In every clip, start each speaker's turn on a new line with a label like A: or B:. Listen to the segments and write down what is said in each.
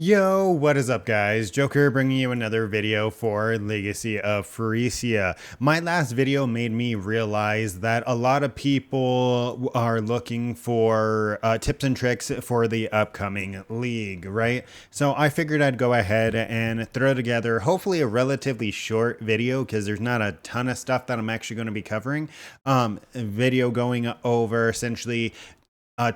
A: Yo, what is up, guys? Joker bringing you another video for Legacy of Phreesia. My last video made me realize that a lot of people are looking for tips and tricks for the upcoming league, right? So I figured I'd go ahead and throw together hopefully a relatively short video because there's not a ton of stuff that I'm actually going to be covering. Video going over essentially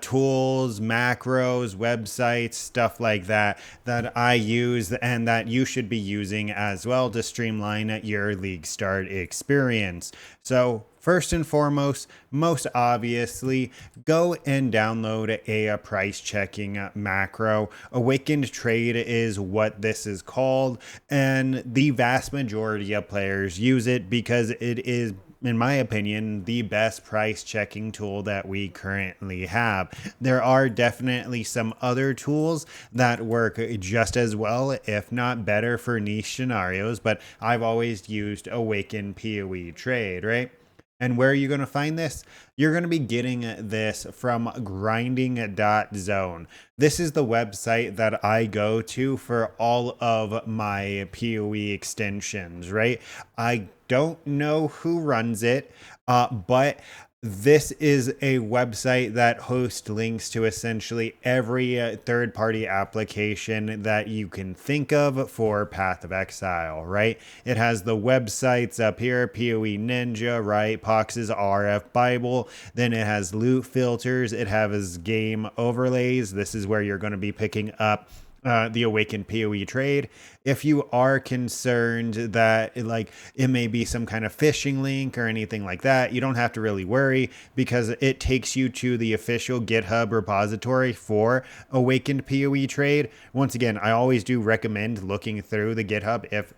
A: tools, macros, websites, stuff like that that I use and that you should be using as well to streamline your league start experience. So first and foremost, most obviously, go and download a price checking macro. Awakened Trade is what this is called, and the vast majority of players use it because it is, in my opinion, the best price checking tool that we currently have. There are definitely some other tools that work just as well, if not better, for niche scenarios, but I've always used Awaken PoE Trade, right? And where are you going to find this? You're going to be getting this from grinding.zone. This is the website that I go to for all of my PoE extensions, right? I don't know who runs it, but this is a website that hosts links to essentially every third-party application that you can think of for Path of Exile, right? It has the websites up here, PoE Ninja, right? Pox's RF Bible. Then it has loot filters. It has game overlays. This is where you're going to be picking up the Awakened PoE trade. If you are concerned that it may be some kind of phishing link or anything like that, you don't have to really worry because it takes you to the official GitHub repository for Awakened PoE trade. Once again, I always do recommend looking through the GitHub if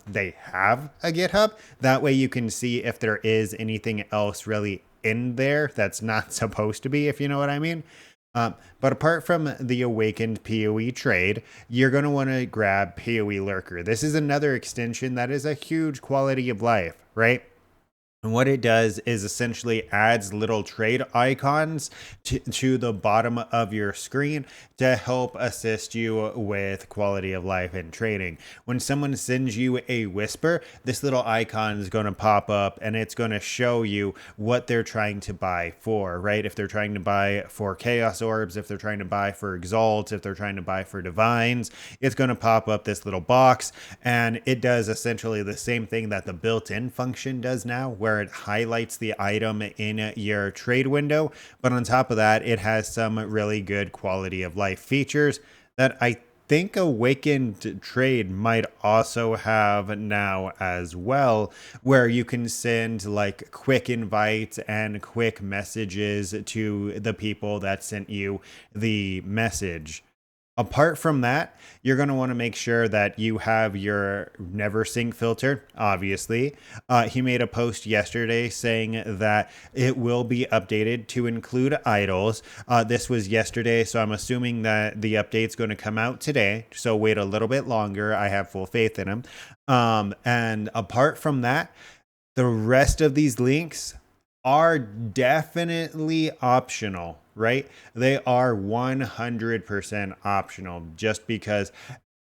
A: they have a GitHub. That way you can see if there is anything else really in there that's not supposed to be, if you know what I mean. But apart from the Awakened PoE trade, you're going to want to grab PoE Lurker. This is another extension that is a huge quality of life, right? And what it does is essentially adds little trade icons to the bottom of your screen to help assist you with quality of life and trading. When someone sends you a whisper, this little icon is going to pop up and it's going to show you what they're trying to buy for, right? If they're trying to buy for Chaos Orbs, if they're trying to buy for Exalts, if they're trying to buy for Divines, it's going to pop up this little box, and it does essentially the same thing that the built-in function does now, where it highlights the item in your trade window. But on top of that, it has some really good quality of life features that I think Awakened Trade might also have now as well, where you can send like quick invites and quick messages to the people that sent you the message. Apart from that, you're going to want to make sure that you have your never sync filter, obviously. He made a post yesterday saying that it will be updated to include idols. This was yesterday, so I'm assuming that the update's going to come out today. So wait a little bit longer. I have full faith in him. And apart from that, the rest of these links are definitely optional, right? They are 100% optional just because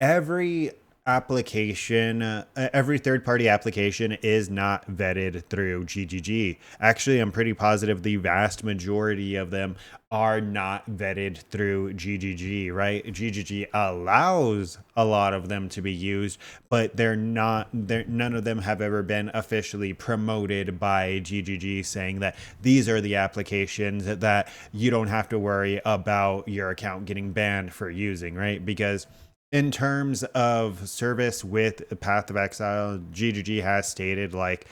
A: every every third-party application is not vetted through GGG. Actually, I'm pretty positive the vast majority of them are not vetted through GGG, right? GGG allows a lot of them to be used, but none of them have ever been officially promoted by GGG saying that these are the applications that you don't have to worry about your account getting banned for using, right? Because in terms of service with Path of Exile, GGG has stated like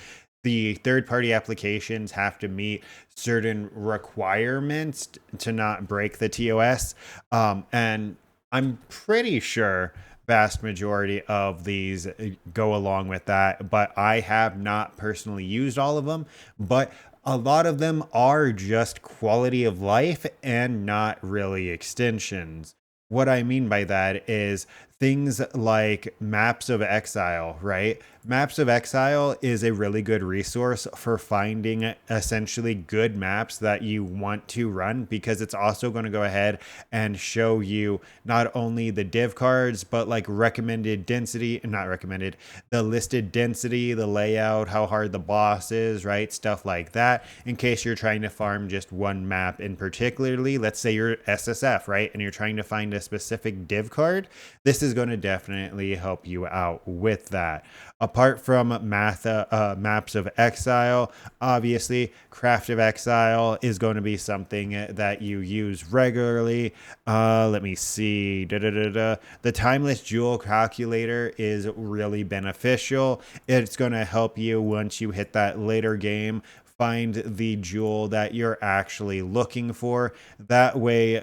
A: the third-party applications have to meet certain requirements to not break the TOS. And I'm pretty sure vast majority of these go along with that, but I have not personally used all of them. But a lot of them are just quality of life and not really extensions. What I mean by that is things like Maps of Exile, right? Maps of Exile is a really good resource for finding essentially good maps that you want to run, because it's also going to go ahead and show you not only the div cards, but like recommended density, not recommended, the listed density, the layout, how hard the boss is, right? Stuff like that. In case you're trying to farm just one map in particularly, let's say you're SSF, right? And you're trying to find a specific div card, this is going to definitely help you out with that. Apart from Maps of Exile, obviously, Craft of Exile is going to be something that you use regularly. Let me see. The Timeless Jewel Calculator is really beneficial. It's going to help you once you hit that later game find the jewel that you're actually looking for. That way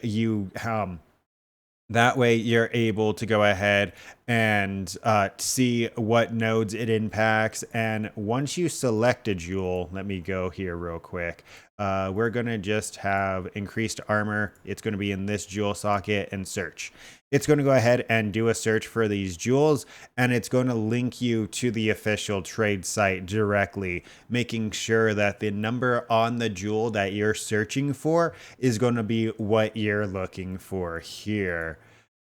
A: you're able to go ahead and see what nodes it impacts. And once you select a jewel, let me go here real quick. We're going to just have increased armor. It's going to be in this jewel socket and search. It's going to go ahead and do a search for these jewels, and it's going to link you to the official trade site directly, making sure that the number on the jewel that you're searching for is going to be what you're looking for here.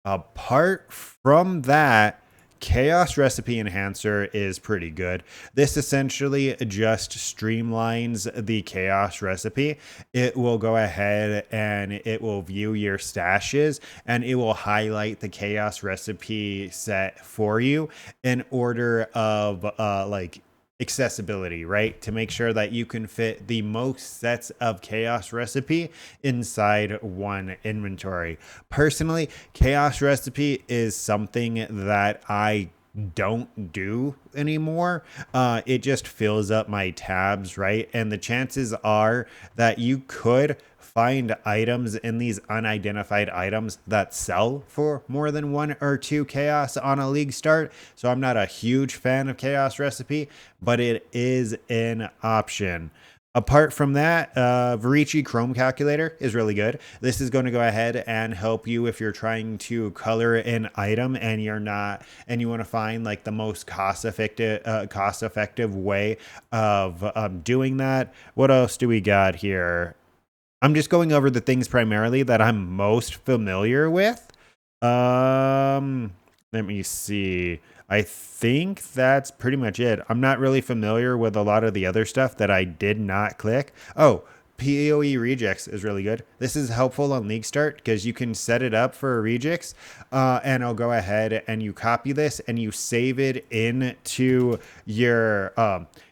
A: Apart from that, Chaos Recipe Enhancer is pretty good. This essentially just streamlines the Chaos Recipe. It will go ahead and it will view your stashes, and it will highlight the Chaos Recipe set for you in order of like accessibility, right? To make sure that you can fit the most sets of Chaos Recipe inside one inventory. Personally, Chaos Recipe is something that I don't do anymore. It just fills up my tabs, right? And the chances are that you could find items in these unidentified items that sell for more than 1 or 2 chaos on a league start. So I'm not a huge fan of Chaos Recipe, but it is an option. Apart from that, Varici Chrome Calculator is really good. This is going to go ahead and help you if you're trying to color an item and you want to find like the most cost effective way of doing that. What else do we got here? I'm just going over the things primarily that I'm most familiar with. Let me see. I think that's pretty much it. I'm not really familiar with a lot of the other stuff that I did not click. Oh, PoE rejects is really good. This is helpful on League Start because you can set it up for rejects, and I'll go ahead and you copy this and you save it into your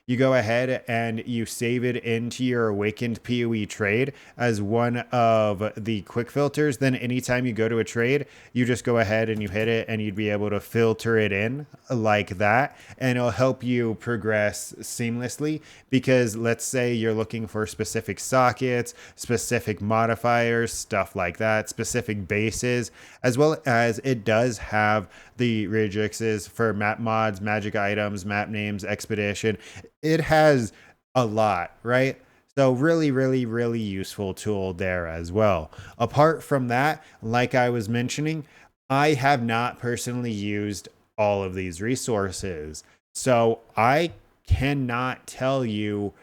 A: you go ahead and you save it into your Awakened PoE trade as one of the quick filters. Then anytime you go to a trade, you just go ahead and you hit it and you'd be able to filter it in like that. And it'll help you progress seamlessly, because let's say you're looking for specific sockets, specific modifiers, stuff like that, specific bases, as well as it does have the regexes for map mods, magic items, map names, expedition. It has a lot, right? So really, really, really useful tool there as well. Apart from that, like I was mentioning, I have not personally used all of these resources. So I cannot tell you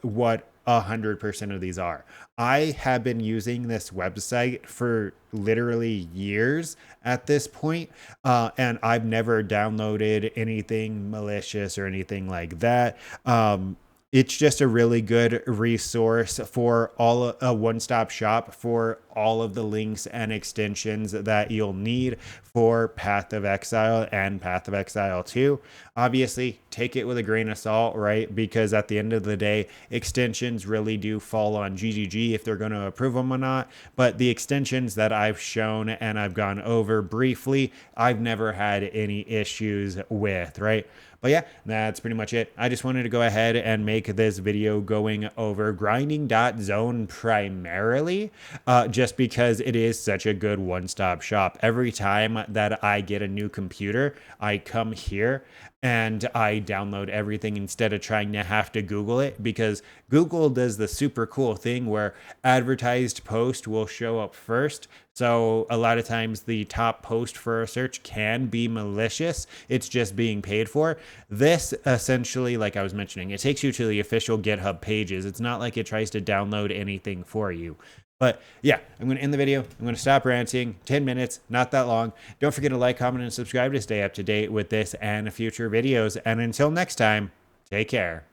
A: what 100% of these are. I have been using this website for literally years at this point, and I've never downloaded anything malicious or anything like that. It's just a really good resource for a one-stop shop for all of the links and extensions that you'll need for Path of Exile and Path of Exile 2. Obviously, take it with a grain of salt, right? Because at the end of the day, extensions really do fall on GGG if they're going to approve them or not. But the extensions that I've shown and I've gone over briefly, I've never had any issues with, right? But yeah, that's pretty much it. I just wanted to go ahead and make this video going over grinding.zone primarily, just because it is such a good one-stop shop. Every time that I get a new computer, I come here and I download everything instead of trying to have to Google it, because Google does the super cool thing where advertised post will show up first. So a lot of times the top post for a search can be malicious. It's just being paid for. This essentially, like I was mentioning, it takes you to the official GitHub pages. It's not like it tries to download anything for you. But yeah, I'm going to end the video. I'm going to stop ranting. 10 minutes, not that long. Don't forget to like, comment, and subscribe to stay up to date with this and future videos. And until next time, take care.